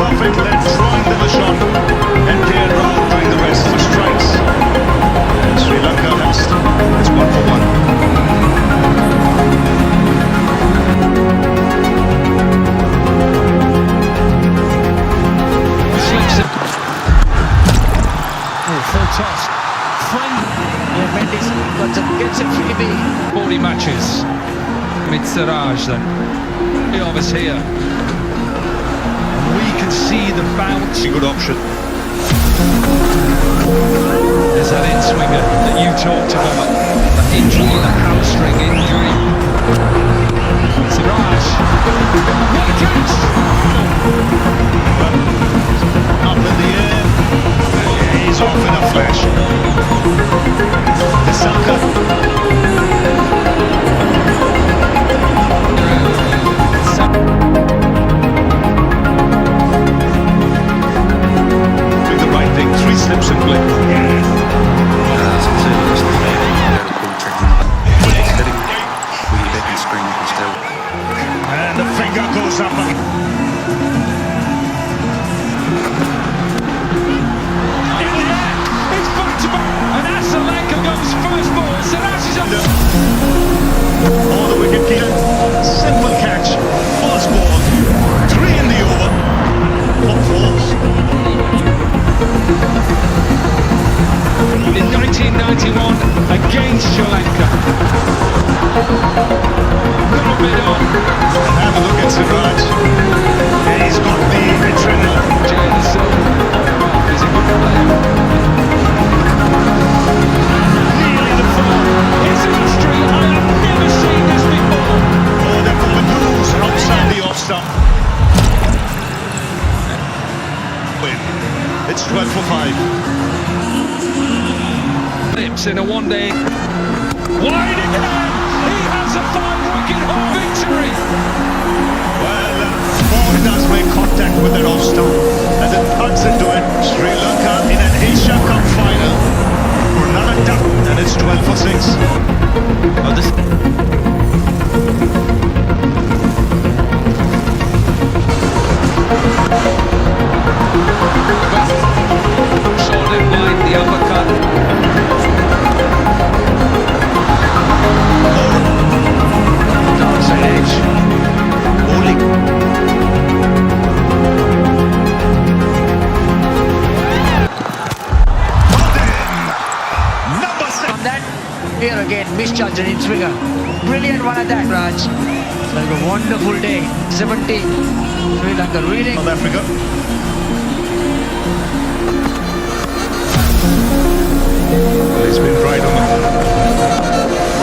Perfect length, throwing them a shot. And K. Rahul doing the rest for strikes. And Sri Lanka has it's 1 for 1. Slips it. Oh, full toss. Yeah, Mendy's gets a freebie. 40 matches. Mid-Siraj then. Elvis here. We can see the bounce. Good option. There's that in-swinger that you talked about. The injury, the hamstring injury. Siraj. What a catch! Up in the air. He's off in a flash. Lanka. Doing the right thing. 3 slips in play. And the finger goes up. Lanka goes first ball, Siraj is up. Oh, the wicket keeper. Simple catch. First ball. 3 in the over. 4 balls. In 1991, against Sri Lanka. Little bit on. Have a look at Siraj. He's got the adrenaline. Jason. He's a good player. It's 12 for 5. Lips in a one-day. Wide again! He has a 5-wicket home victory! Well, ball does make contact with that off stump as it thuds into it. Sri Lanka in an Asia Cup final for another duck, and it's 12 for 6. Oh, this. Short line, the uppercut. Downside edge. Bowling. Number 7. On that, here again, misjudged an in-swinger. Brilliant one at that, Raj. Like a wonderful day. 17. Sri Lanka reading. South Africa. Well, he's been right on it.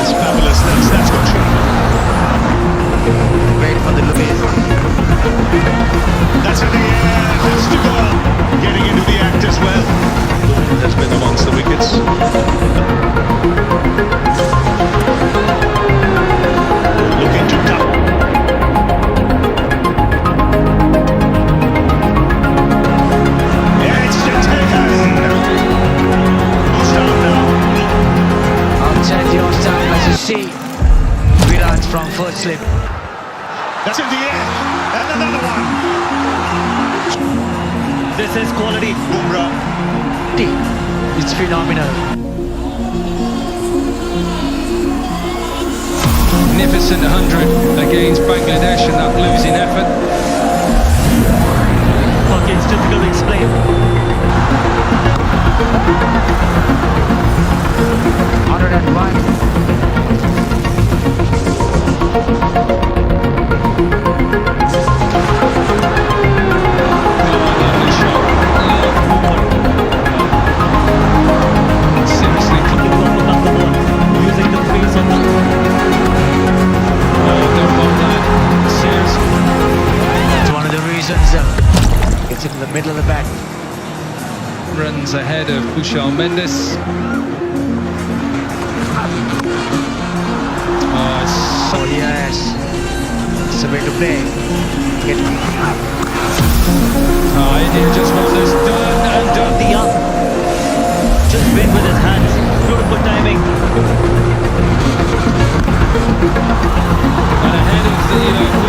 It's fabulous. That's good shot. Great for the Louise. That's in the air. Has to go. Getting into the act as well. Has been amongst the wickets. Looking to duck. It's taken. Goes down now. Outside your stump as you see. Virat from first slip. That's in the air. And another one. This is quality. Bumrah. It's phenomenal. Magnificent 100 against Bangladesh in that losing effort. Okay, it's difficult to explain. 101. Gets into the middle of the bat. Runs ahead of Kushal Mendes. Oh yes, it's a way to play. India just wants this done and done. The up, just win with his hands. Beautiful timing. And ahead of the